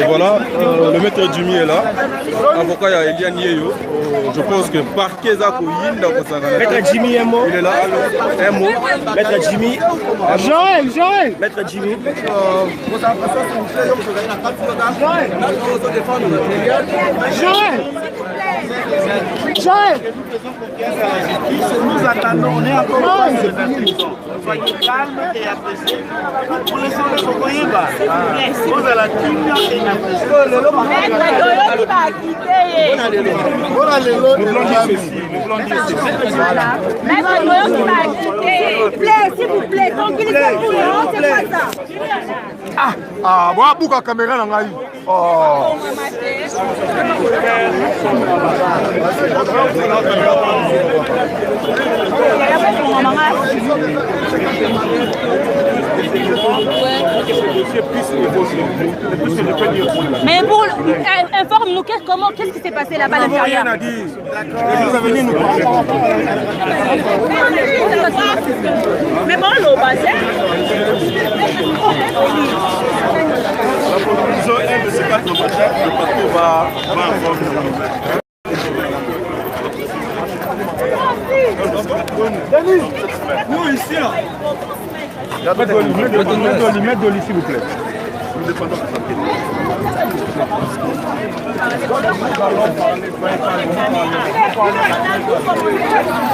Voilà, le maître Jimmy est là. Avocat ya Eliane Yeyo. Je pense que parquet Zako Yinda Kosangana. Maître Jimmy, un mot. Il est là, un mot. Maître Jimmy. Joël. Maître Jimmy. Joël. Nous attendons, on est encore soyez calme et appréciez. Pour les gens de Sokoyeba, vous allez la s'il vous plaît, tranquillisez-vous, c'est pas ça. Ah, voilà, pourquoi la caméra n'a pas eu. Oh. Mais pour informe-nous qu'est-ce qui s'est passé là-bas à l'intérieur. Mais bon, l'eau bassin. Nous avons un de ces quatre matières, le parcours va informer. Denis, nous ici là. Mettez de l'eau, s'il vous plaît. Nous dépendons de ça.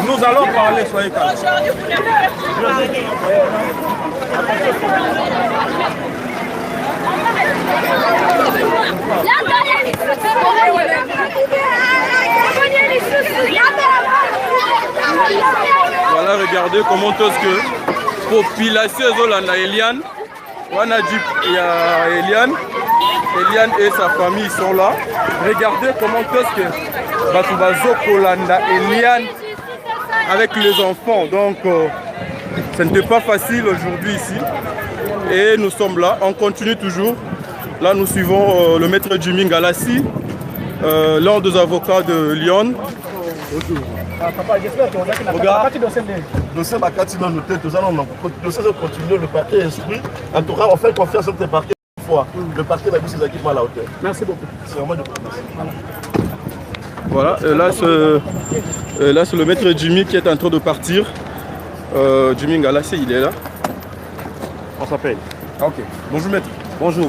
Nous allons parler, soyez calmes. Voilà, regardez comment est-ce que population Zolanda Eliane, on a dit il y a Eliane et sa famille sont là. Regardez comment est-ce que Batubazo Kolanda Eliane avec les enfants. Donc ce n'était pas facile aujourd'hui ici. Et nous sommes là, on continue toujours. Là nous suivons le maître Jimmy Ngalassi, l'un des avocats de Lyon. Papa, j'espère qu'on a dossier Bakati dans nos têtes, nous allons continuer le parquet instruit. En tout cas, on fait confiance sur le parquet une fois. Le parquet va mis ses équipements à la hauteur. Merci beaucoup. C'est vraiment de Voilà, et là c'est le maître Jimmy qui est en train de partir. Jimmy Ngalassi, il est là. On s'appelle. Ok. Bonjour maître. Bonjour.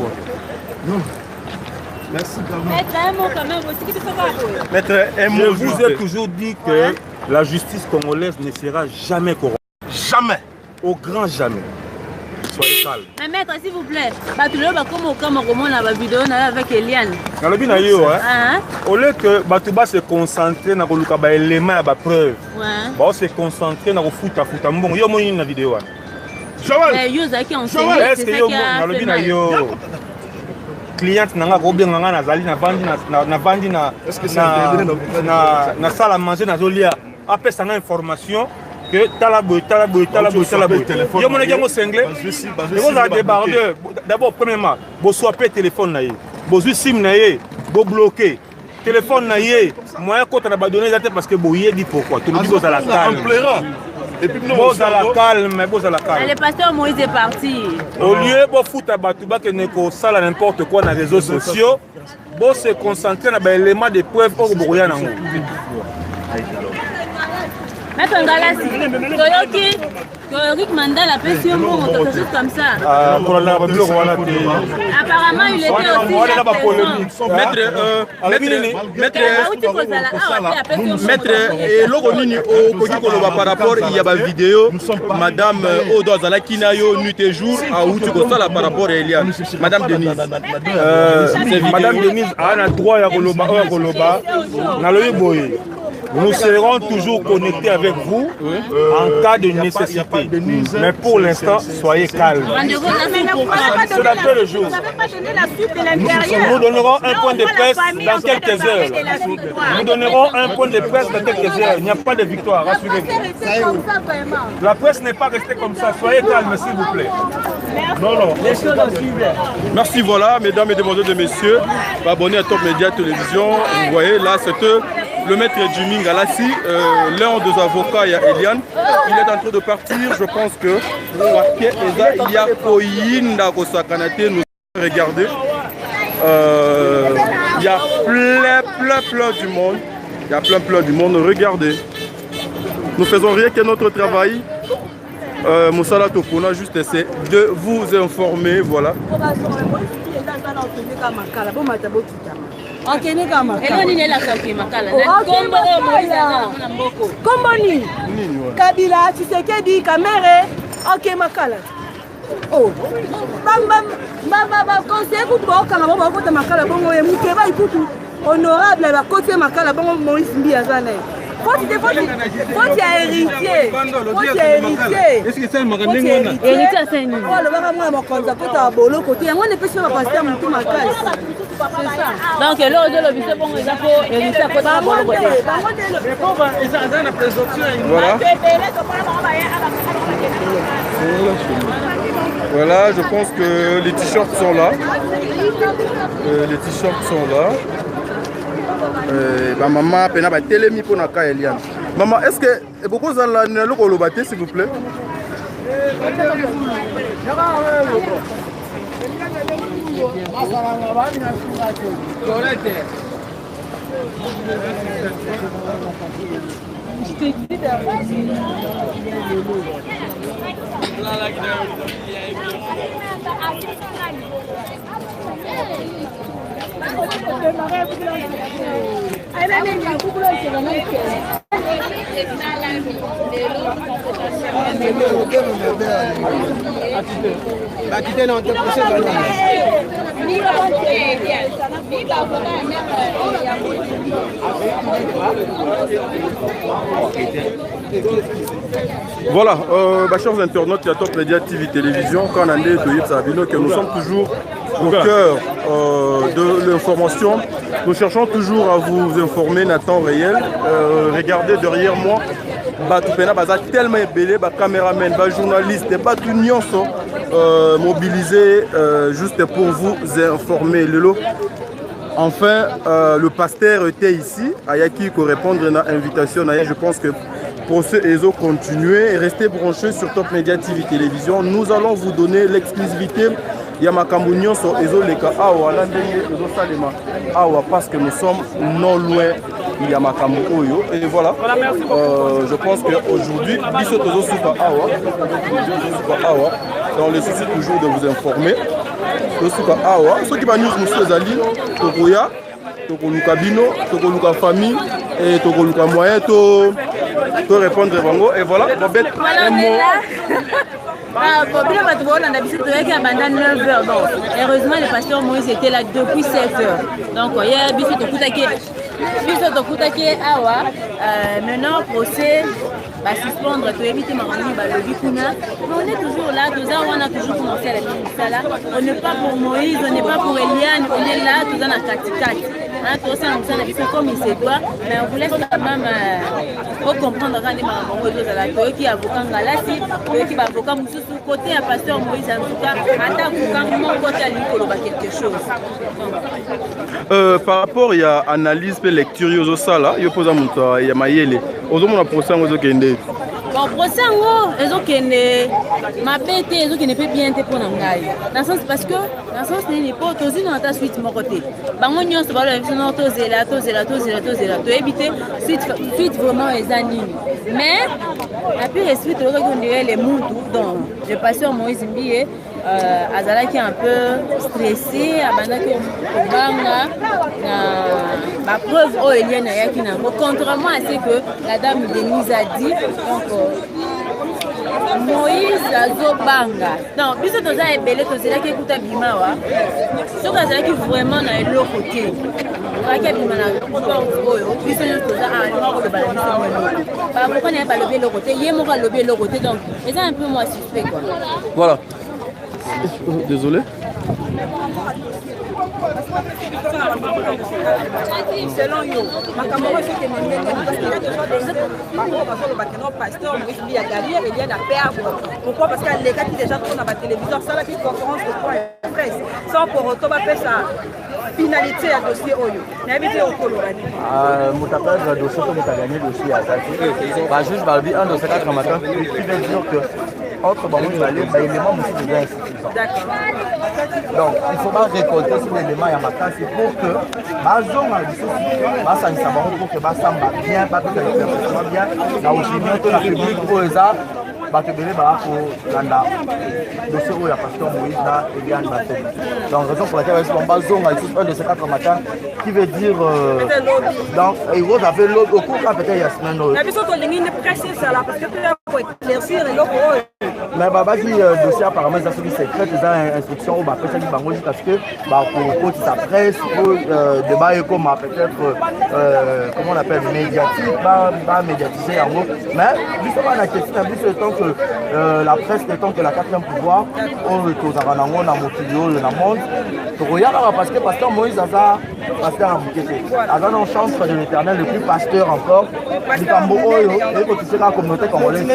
Merci. Maître, un mot quand même aussi, qui te fait pas. Maître, Je vous ai toujours dit que la justice congolaise ne sera jamais corrompue. Jamais. Au grand jamais. Soyez calme. Mais maître, s'il vous plaît, comme on a la vidéo avec Eliane. Dans le bien, au lieu que Batouba se concentre dans les éléments et les preuves, on se concentre dans le foot. Bon, il y a une vidéo. Joël, est-ce que dans le bien, cliente nanga robien nanga nazali na vandi na salle à manger na zolia apesa nga information que talaboy yo mona jango sengle vous a débardé d'abord premièrement bo swapé téléphone na ye bo zu sim na ye bo bloqué téléphone na ye moyen ko na ba donner date parce que bo yedi pourquoi tout le monde à la calme et puis nous à la calme. Le pasteur Moïse est parti. Au lieu de foutre à Batouba que ne ça n'importe quoi dans les réseaux sociaux, bon se concentrer dans les éléments de preuve au Bourgogne. Maître Ngalassi, Toyorik Mandal a fait sur moi, quelque chose comme ça. Apparemment, il était aussi. Maître, et l'Oronini au Kodikoloba par rapport, il y a une vidéo, Madame Odo Zalakinayo, nuit et jour, à Outukosala par rapport à Eliane. Madame Denise. Madame Denise a un droit à Goloba, nous serons toujours connectés avec vous en cas de nécessité. Mais pour l'instant, soyez calmes. C'est la paix le jour. Nous donnerons un point de presse dans quelques heures. Nous donnerons un point de presse dans quelques heures. Il n'y a pas de victoire, rassurez-vous. La presse n'est pas restée comme ça. Soyez calmes, s'il vous plaît. Non. Merci, voilà, mesdames, mesdemoiselles et messieurs. Abonnez à Top Média Télévision. Vous voyez, là, c'est le maître Jimmy Ngalassi, l'un des avocats, il y a Eliane. Il est en train de partir. Je pense que il y a Koyinda Kosakanate. Nous regardez. Il y a plein du monde. Il y a plein du monde. Regardez. Nous faisons rien que notre travail. Moussala Tokona juste essaie de vous informer. Voilà. Komboni Kabila Tshisekedi Kamere ok makala oh ba conseiller kutu ba okanga ba kota makala bongo ye mukeba ikutu honorable ba kote makala bongo Moïse Mbia zana faut héritier est-ce que c'est le magasin héritier c'est ni oh le ba moi ma konza kota bolo côté yango ne peut pas passer à mutu makala c'est ça donc là de l'objet bongo ça faut héritier kota bolo côté mais pauvre ils ont la présomption voilà. Voilà, je pense que les t-shirts sont là. Les t-shirts sont là. Maman, pena ba telemi pour naka Eliane. Maman, est-ce que beaucoup za la nelo ko lobate s'il vous plaît? Voilà, chers internautes, il y a Top Média TV Télévision, quand on a que nous sommes toujours au cœur de l'information. Nous cherchons toujours à vous informer en temps réel. Regardez derrière moi, tellement belé, caméraman, journaliste, mobilisés juste pour vous informer. Enfin, le pasteur était ici, Ayaki pour répondre à l'invitation. Je pense que pour ceux et autres, continuez et restez branchés sur Top Média TV Télévision. Nous allons vous donner l'exclusivité. Yamakambounion sur Ezoleka Awa, Awa, parce que nous sommes non loin de Yamakambo Oyo. Et voilà, je pense qu'aujourd'hui, Bissotozo Supa Awa, dans le souci toujours de vous informer. Supa Awa, ceux qui nous Monsieur Zali, Tokoya, Tokoluka Bino, Tokoluka Famille et Tokoluka Moyen, to répondre et voilà, un mot. Heureusement, le pasteur Moïse était là depuis 7 heures. Donc, il y a maintenant, procès va suspendre, pour éviter ma on est toujours là, on a toujours commencé à la là. On n'est pas pour Moïse, on n'est pas pour Eliane, on est là, tout dans la 4-4. Comme il se doit, mais on vous laisse quand même comprendre quand les mamans qui avocat Galassi, qui va avocat sous côté à pasteur Moïse en tout cas, attaque mon côté à lui quelque chose. Par rapport à l'analyse et lecture, il y a Mayele. Aujourd'hui, procès bon, procès ma bête, ils ne peut bien te prendre en gaille. Dans le sens parce que, dans le sens n'est pas aussi dans ta suite, mon côté. Bangonio, c'est pas le nom, to éviter, suite vraiment les animes. Mais, après, suite, les moutons, donc, le pasteur Moïse Mbie, Azala qui est un peu stressé, abandonné au banga, ma preuve au Eliane Ayakina. Contrairement à ce que la dame Denise a dit, donc Moïse Azobanga. Donc, puisque tu as ébélé, tu as écouté Bimawa, ce que tu as vraiment dans l'autre côté. Voilà. Désolé. Selon yo, pourquoi? Parce que les gars qui déjà tournent à la télévision, ça la conférence de presse, sans pour autant faire sa finalité à dossier Oyo. N'habitez au Colorado. Moutapage, le dossier comme tu as gagné le dossier à Zaki. Juste Balbi, un de ces 4 matins, qui veut dire que entre Bamou et Malé, il est membre aussi de l'institution. Donc, il faut pas récolter sur l'élément à ma casse pour que Bazon a dit pour que Bassam va bien, pas tout à fait bien, la opinion de la public pour les arts. Donc, raison pour laquelle on va zone un de ces 4 matins qui veut dire donc il vous avez l'autre au cours peut-être il y a semaine mais baba qui dossier apparemment ça c'est secret ils ont instruction ou après ça qui bango jusqu'à ce que pour sa presse pour débat comme peut-être comment on appelle médiatique pas médiatisé en gros mais justement la question a vu ce temps que la presse étant que la 4e pouvoir on retourne à Ranango dans Motilio le monde parce que pasteur Moïse Aza pasteur à Moukete Aza dans chantre de l'éternel le plus pasteur encore du Cambo Oyo et que tu sais la communauté congolaise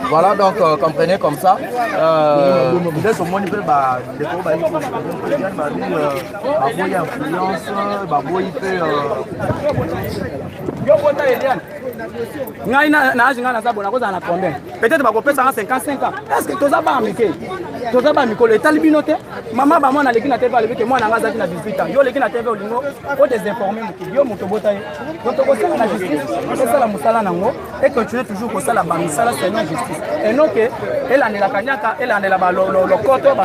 voilà donc comprenez comme ça peut-être bakopesa 55 ans est-ce que toza ba ameke toza ba mikolo etalibino te mama ba mwana leki na TV alebeke mwana ngazaki na 18 ans yo leki na TV olingo o désinformer moto yo moto bota ye donc tokosala na justice tosala musala nango et continuer toujours kosala ba misala seigneur justice et non que elandela kanyaka elandela ba lokoto ba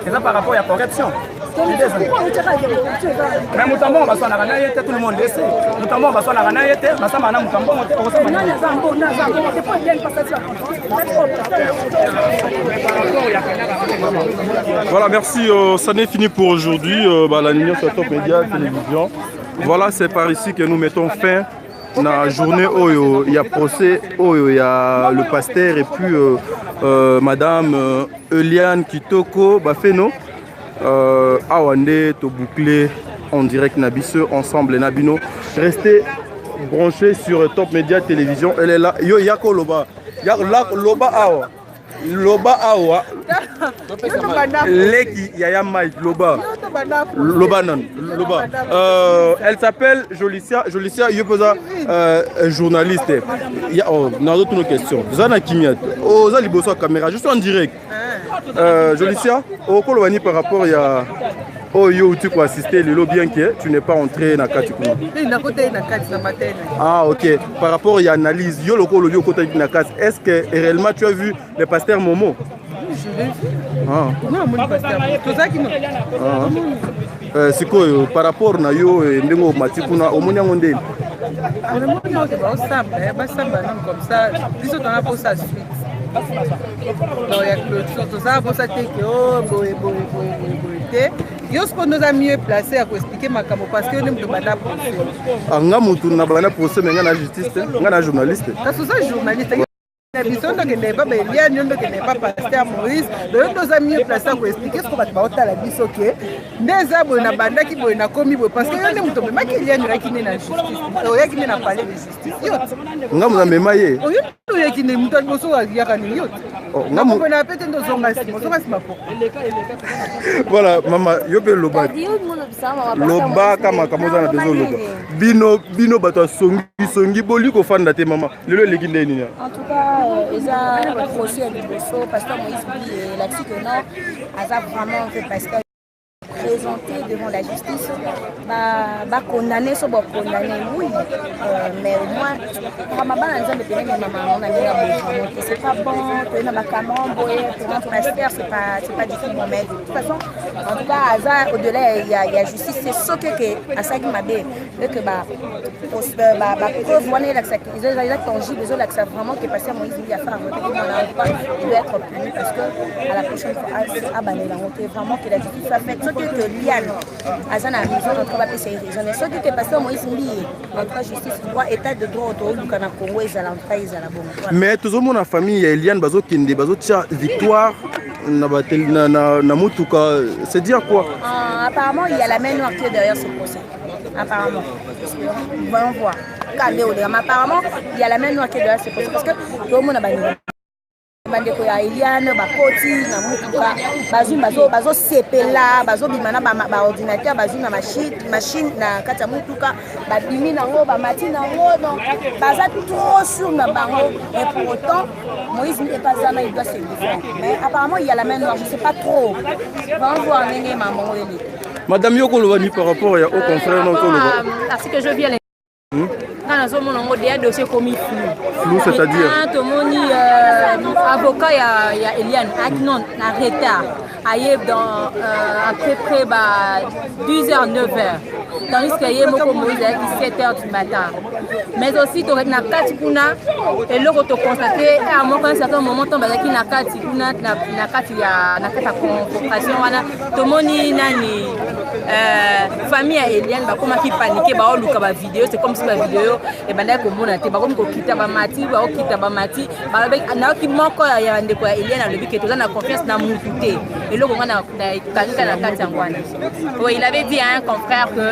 c'est par rapport à corruption mais mutambo on va s'en arranger tout le monde essaie mutambo on va s'en arranger na sama na mutambo voilà, merci, ça n'est fini pour aujourd'hui, la nuit sur Top Média Télévision. Voilà, c'est par ici que nous mettons fin à la journée où il y a procès, où il y a le pasteur et puis madame Eliane Kitoko Bafeno. Awande to boucler en direct Nabiso ensemble Nabino. Restez branchés sur Top Média Télévision. Elle est là. Yo yako loba. Loba awa. Loba awa. Leki yaya Mike loba. Loba non. Loba. Elle s'appelle Jolicia. Jolicia yopoza journaliste. Oh, dans d'autres questions. Zana Kimiat. Oh, za liboso caméra. Je suis en direct. Jolicia, au Kolowani par rapport à Oyo, tu peux assister le bien que tu n'es pas entré dans Katikuna. Ah ok. Par rapport à l'analyse, yo le Kolo côté de Nakas, est-ce que réellement tu as vu le pasteur Momo? Je l'ai vu. Ah. Non, mon pasteur. Tout ça qui non. C'est quoi par rapport à yo et Ndengo Matikuna au Mouniangonde? Vraiment, c'est pas simple, comme ça. Plus on a pour ça suite. Donc il y a clôture, tout ça, pour ça que yo ce qu'on nous a mieux placé à expliquer ma camo parce que nous ne pas là procès. Ah nga mutu na bana procès mais nga na justice, nga na journaliste. Ça c'est journaliste. La mission donc n'est pas bien, nous donc n'est pas pasteur Moïse. Donc nous a mieux placé à expliquer ce qu'on va te la mission OK. Des abos na banda qui boy na komi parce que yo ne mutu mais qui lien na qui na justice. Oya qui na parler de justice. Yo. Nga mu na memaye. Oyo oya qui ne mutu boso wa ya kani yo. Nga mu na pete ndo zonga mako. Voilà maman yo pe loba. Loba kama kamoza na bezo loba. Bino bato songi boli ko fanda te maman. Lelo leki ndeni ni. En tout cas ils ont procès à Liboso, pasteur Moïse et là-dessus que non, ils ont vraiment fait pasteur présenté devant la justice, condamné, oui, mais au moins, c'est pas bon, pour un pasteur, c'est pas du tout bon, mais de toute façon, en tout cas, au-delà, il y a justice, c'est ce que Asagi Mabé, que preuve, ils ont tangible, ils ont vraiment que pasteur Moïse a fait un vote, il doit être puni parce que à la prochaine fois, vraiment que la justice soit faite. Que Liane, Azana a raison, notre va payer raison. Mais ce que pasteur Moïse Mbi, notre justice, droit, état de droit, au Lukana Congo, ils allaient en ils allaient bon. Mais tout le monde en famille, Eliane Bazo Kinde, Bazo Tcha, victoire, na Moutuka, c'est dire quoi? Apparemment, il y a la main noire qui est derrière ce procès. Apparemment. Voyons voir. Mais apparemment, il y a la main noire qui est derrière ce procès. Parce que tout le monde a banni. bandeko ya Eliane bakoti na mutuka bazo sepela bazo bimana ba ordinateur bazo na machine na kati ya mutuka babimi nango bamati nango donc baza trop sûr na bango mais pour autant Moïse n'est pas là il doit se défendre mais apparemment il y a la main noire je sais pas trop va voir nene maman ele Madame Yoko Lovani par rapport au confrère non parce que je viens quand nous sommes en mode dossier commis flou, c'est-à-dire avocat il y a Eliane non en retard aïe dans à peu près 10h 9h tandis que y a beaucoup Moïse à 7h du matin mais aussi tu as na kati kuna et là tu constater à un certain moment tu bazaki na kati kuna na kati ya na kati convocation wana to moni nani famille ya Eliane ba koma ki paniquer ba oluka ba vidéo c'est comme si ba vidéo et banda ko mona te ba komi ko kita ba mati ba okita ba mati ba na ki moko ya ndeko ya Eliane alobi ke toza na confiance na mutu te et là on a kangika na kati ngwana oui il avait dit à un confrère que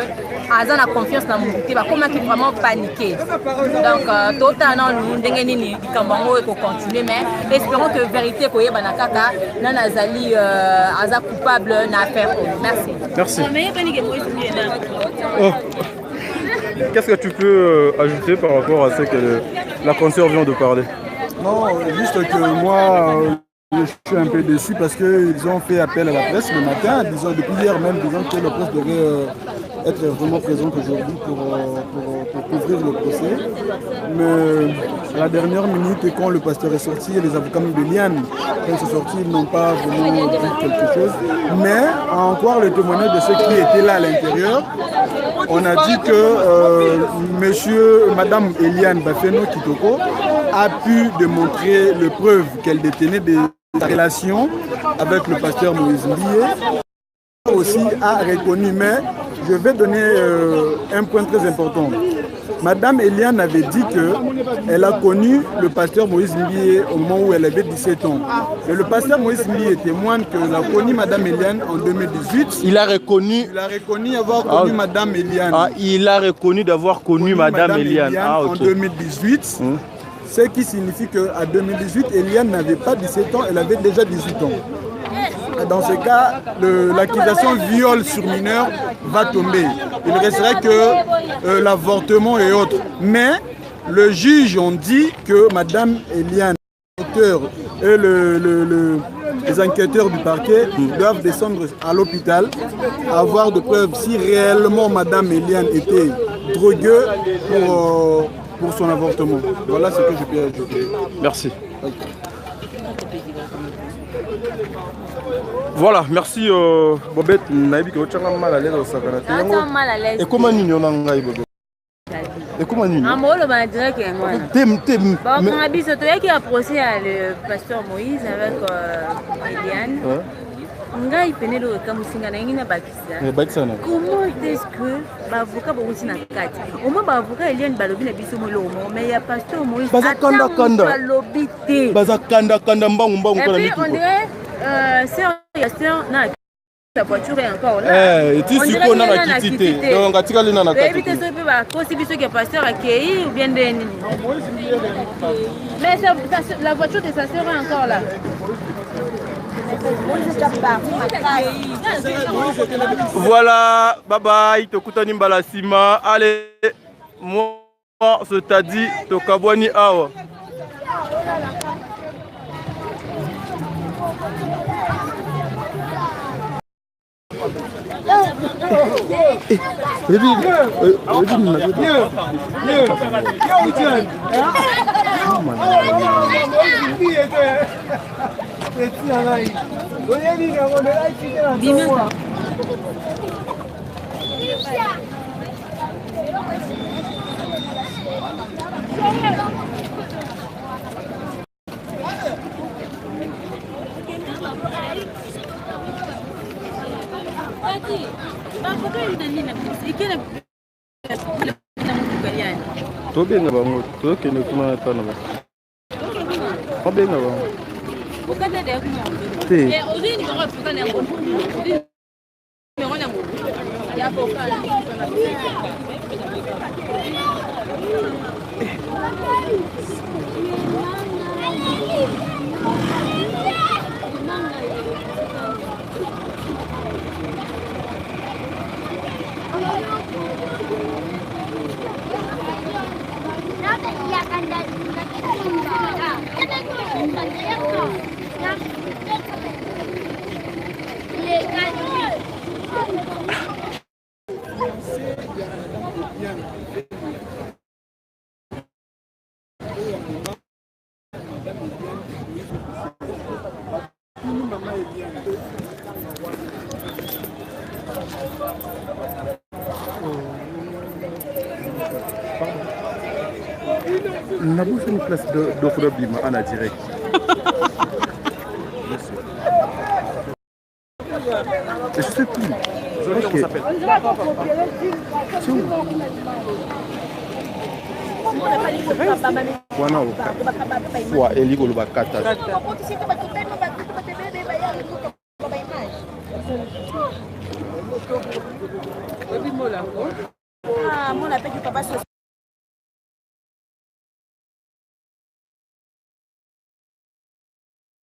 Azan a confiance dans mon côté, comment il vraiment paniqué. Donc, totalement, nous devons continuer, mais espérons que vérité, que Banakaka, Nanazali, Aza coupable, n'a affaire. Merci. Merci. Oh. Qu'est-ce que tu peux ajouter par rapport à ce que la consoeur vient de parler? Non, juste que moi, je suis un peu déçu parce qu'ils ont fait appel à la presse le matin, disant depuis hier même, disant que la presse devrait être vraiment présente aujourd'hui pour couvrir le procès. Mais à la dernière minute, quand le pasteur est sorti, les avocats de Liane, quand ils sont sortis, ils n'ont pas vraiment dit quelque chose. Mais à en croire le témoignage de ceux qui étaient là à l'intérieur, on a dit que Madame Eliane Bafeno Kitoko a pu démontrer le preuve qu'elle détenait des relations avec le pasteur Moïse Mbié. Aussi a reconnu, mais je vais donner un point très important. Madame Eliane avait dit qu'elle a connu le pasteur Moïse Mbié au moment où elle avait 17 ans. Et le pasteur Moïse Mbié témoigne qu'elle a connu Madame Eliane en 2018. Il a reconnu avoir connu Madame Eliane. Ah, il a reconnu d'avoir connu Madame Eliane en 2018. Ce qui signifie qu'à 2018, Eliane n'avait pas 17 ans, elle avait déjà 18 ans. Dans ce cas, l'accusation viol sur mineur va tomber. Il resterait que l'avortement et autres. Mais le juge ont dit que Madame Eliane, l'auteur et les enquêteurs du parquet doivent descendre à l'hôpital, avoir de preuves si réellement Madame Eliane était droguée pour son avortement. Voilà ce que je peux ajouter. Merci. Voilà, merci Bobette. Naïbi que tu as mal à l'aise au Sakanate. Et comment nous avons Bobette? Et comment nous avons qui a procès à le pasteur Moïse avec Eliane. Ngai penelo kamusinga na ngina bakisa. Comment est-ce que l'avocat va aussi na kati? Au moins l'avocat Eliane balobi na biso molomo mais ya pasteur Moïse bazakanda balobi te. Bazakanda mbangu kana miki. On dirait c'est na la voiture est encore là. Eh, tu sais qu'on a la quitté. Donc atika lina na kati. Éviter ce peu ba kosi biso que pasteur accueilli ou bien de mais la voiture de sa sœur est encore là. Voilà, bye bye, tokutani mbala sima. Allez, moi, c'est dit, tokabwani awa. Tobenga bango, tokende kuma tana ba. Tobenga bango. Bokata de kuma. Te. Et aujourd'hui ni ko fuka na ngo. Mais on a ngo. Ya boka. On a bouffé une place d'offre Bima en direct. Je sais plus. Aujourd'hui, on s'appelle. Wa eligo lo bakata. Ah, mon appel du papa